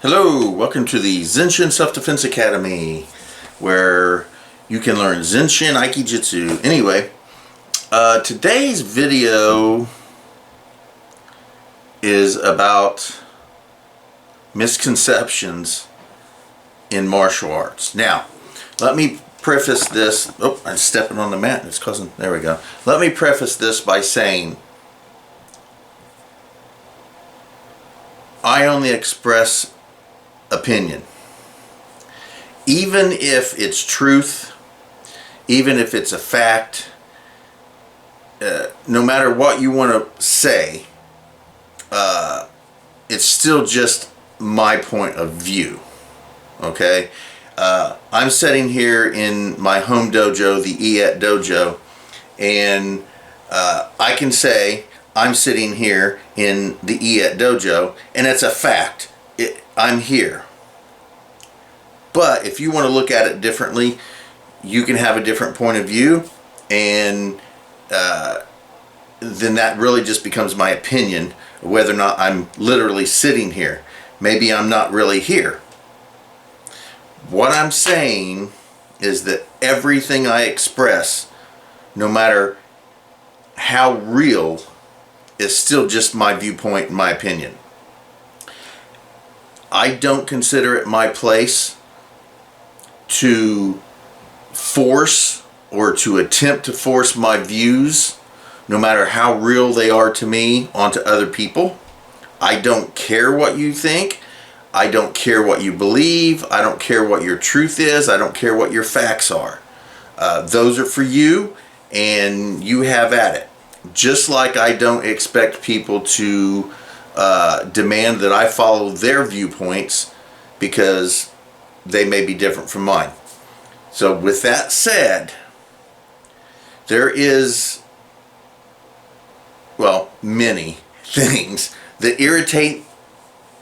Hello, welcome to the Zenshin Self-Defense Academy, where you can learn Zenshin Aikijitsu. Anyway, today's video is about misconceptions in martial arts. Now, let me preface this. Oh, I'm stepping on the mat and it's causing. There we go. Let me preface this by saying I only express opinion. Even if it's truth, even if it's a fact, no matter what you want to say, it's still just my point of view. Okay? I'm sitting here in my home dojo, the Iet Dojo, and I can say I'm sitting here in the Iet Dojo, and it's a fact. I'm here. But if you want to look at it differently, you can have a different point of view, and then that really just becomes my opinion, whether or not I'm literally sitting here. Maybe I'm not really here. What I'm saying is that everything I express, no matter how real, is still just my viewpoint and my opinion. I don't consider it my place to force or to attempt to force my views, no matter how real they are to me, onto other people. I don't care what you think. I don't care what you believe. I don't care what your truth is. I don't care what your facts are. Those are for you, and you have at it. Just like I don't expect people to demand that I follow their viewpoints because they may be different from mine. So with that said, there is, well, many things that irritate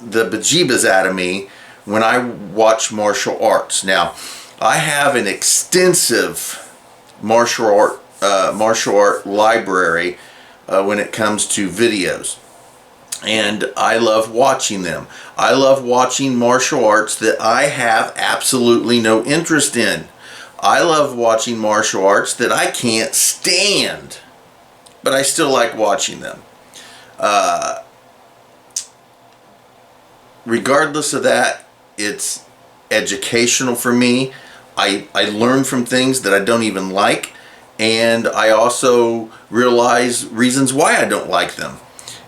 the bejeebas out of me when I watch martial arts. Now, I have an extensive martial art library when it comes to videos, and I love watching them. I love watching martial arts that I have absolutely no interest in. I love watching martial arts that I can't stand, but I still like watching them. Regardless of that, it's educational for me. I learn from things that I don't even like, and I also realize reasons why I don't like them.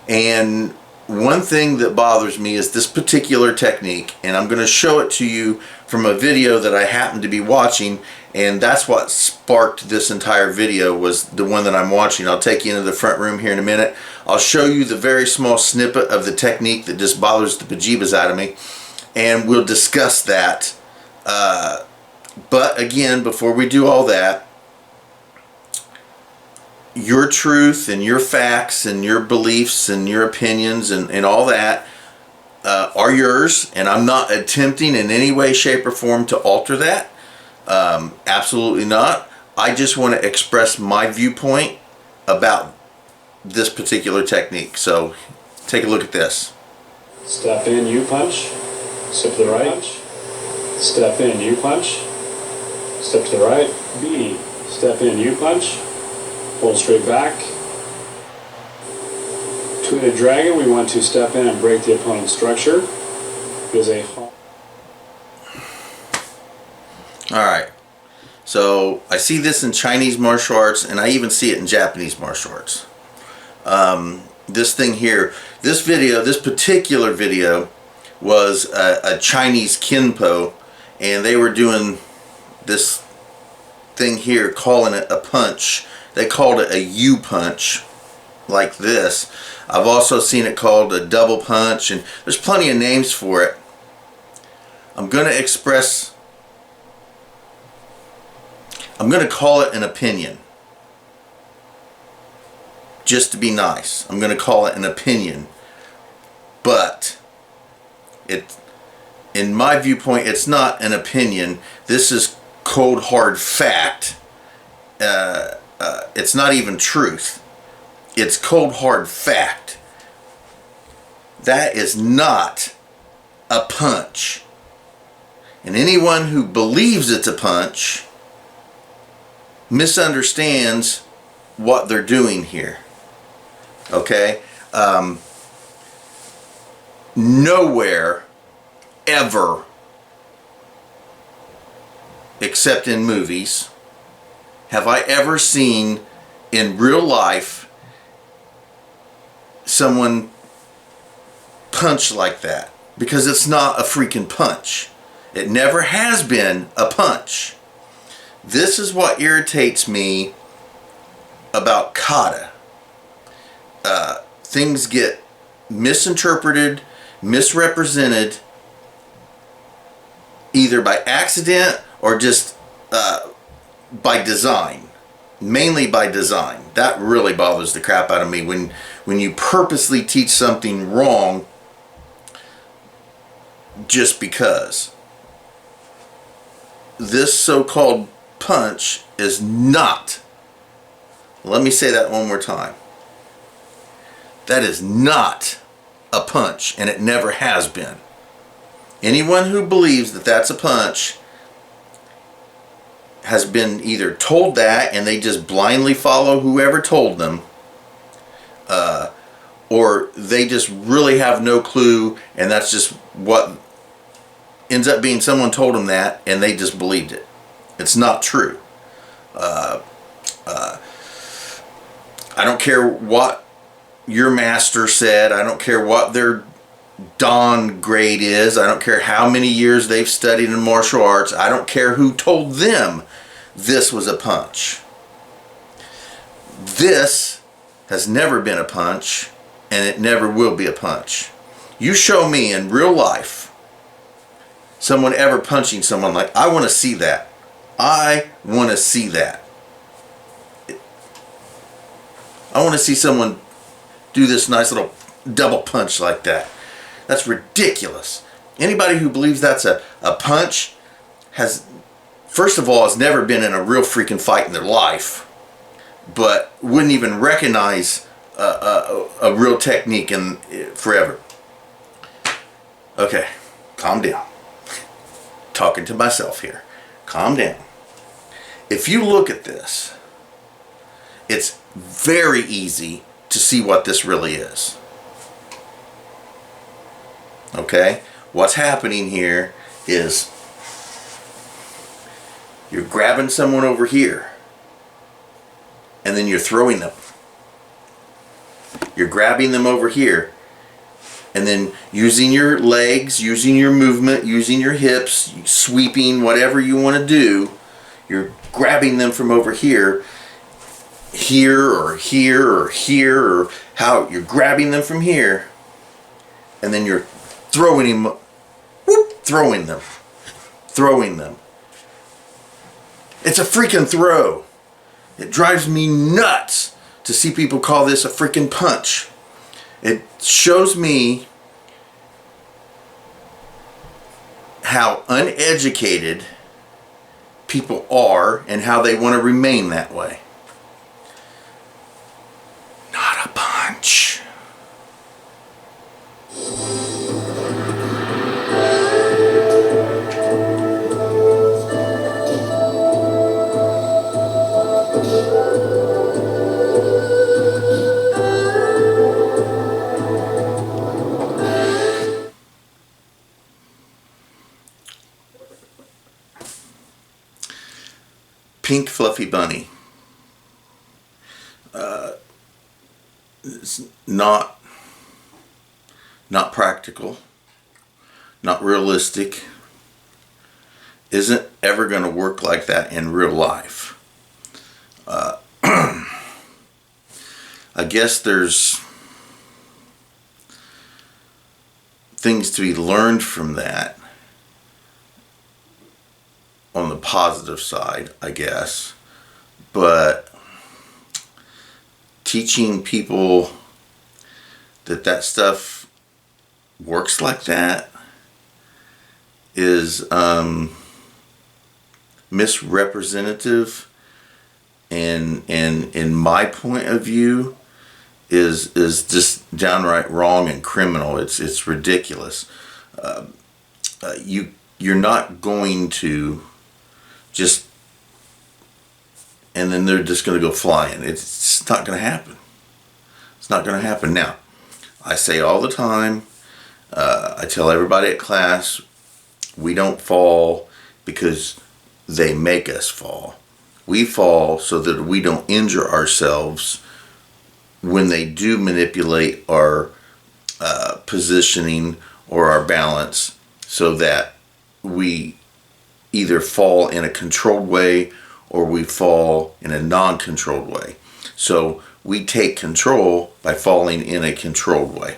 And one thing that bothers me is this particular technique, and I'm going to show it to you from a video that I happen to be watching, and that's what sparked this entire video, was the one that I'm watching. I'll take you into the front room here in a minute. I'll show you the very small snippet of the technique that just bothers the bejeebas out of me, and we'll discuss that. But again, before we do all that, your truth and your facts and your beliefs and your opinions and all that are yours, and I'm not attempting in any way, shape, or form to alter that. Absolutely not. I just want to express my viewpoint about this particular technique. So take a look at this. Step in, you punch. Step to the right. Step in, you punch. Step to the right. B. Step in, you punch. Pull straight back. Two-headed dragon, we want to step in and break the opponent's structure. There's a... Alright, so I see this in Chinese martial arts, and I even see it in Japanese martial arts. This thing here, this particular video was a Chinese Kenpo, and they were doing this thing here, calling it a punch. They called it a U-punch, like this. I've also seen it called a double punch, and there's plenty of names for it. I'm going to call it an opinion. Just to be nice, I'm going to call it an opinion. But in my viewpoint, it's not an opinion. This is cold hard fact. It's not even truth. It's cold hard fact. That is not a punch. And anyone who believes it's a punch misunderstands what they're doing here. Okay? Nowhere ever, except in movies, have I ever seen in real life someone punch like that. Because it's not a freaking punch. It never has been a punch. This is what irritates me about kata. Things get misinterpreted, misrepresented, either by accident or just by design. Mainly by design. That really bothers the crap out of me when you purposely teach something wrong just because. This so-called punch is not, let me say that one more time, that is not a punch, and it never has been. Anyone who believes that that's a punch has been either told that and they just blindly follow whoever told them, or they just really have no clue, and that's just what ends up being someone told them that and they just believed it. It's not true. I don't care what your master said. I don't care what their dawn grade is. I don't care how many years they've studied in martial arts. I don't care who told them this was a punch. This has never been a punch, and it never will be a punch. You show me in real life someone ever punching someone like, I want to see that. I want to see that. I want to see someone do this nice little double punch like that. That's ridiculous. Anybody who believes that's a punch has, first of all, has never been in a real freaking fight in their life, but wouldn't even recognize a real technique in forever. Okay, calm down. Talking to myself here. Calm down. If you look at this, it's very easy to see what this really is. Okay? What's happening here is you're grabbing someone over here and then you're throwing them. You're grabbing them over here and then using your legs, using your movement, using your hips, sweeping, whatever you want to do, you're grabbing them from over here, here or here or here, or how you're grabbing them from here, and then you're throwing them, throwing them. It's a freaking throw. It drives me nuts to see people call this a freaking punch. It shows me how uneducated people are and how they want to remain that way. Not a punch. Pink fluffy bunny. It's not practical, not realistic, isn't ever going to work like that in real life. I guess there's things to be learned from that on the positive side, I guess, but teaching people that stuff works like that is misrepresentative, and in my point of view is just downright wrong and criminal. It's ridiculous. you're not going to just, and then they're just going to go flying. It's not going to happen. It's not going to happen. Now, I say all the time, I tell everybody at class, we don't fall because they make us fall. We fall so that we don't injure ourselves when they do manipulate our positioning or our balance, so that we either fall in a controlled way or we fall in a non-controlled way. So we take control by falling in a controlled way.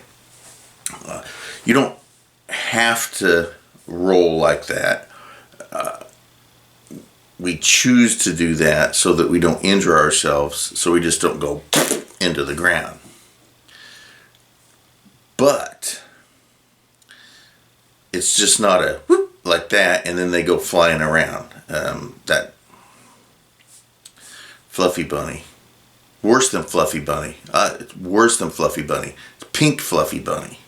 You don't have to roll like that. We choose to do that so that we don't injure ourselves, so we just don't go into the ground. But it's just not a whoop like that and then they go flying around. That Fluffy Bunny. Worse than Fluffy Bunny. It's worse than Fluffy Bunny. It's Pink Fluffy Bunny.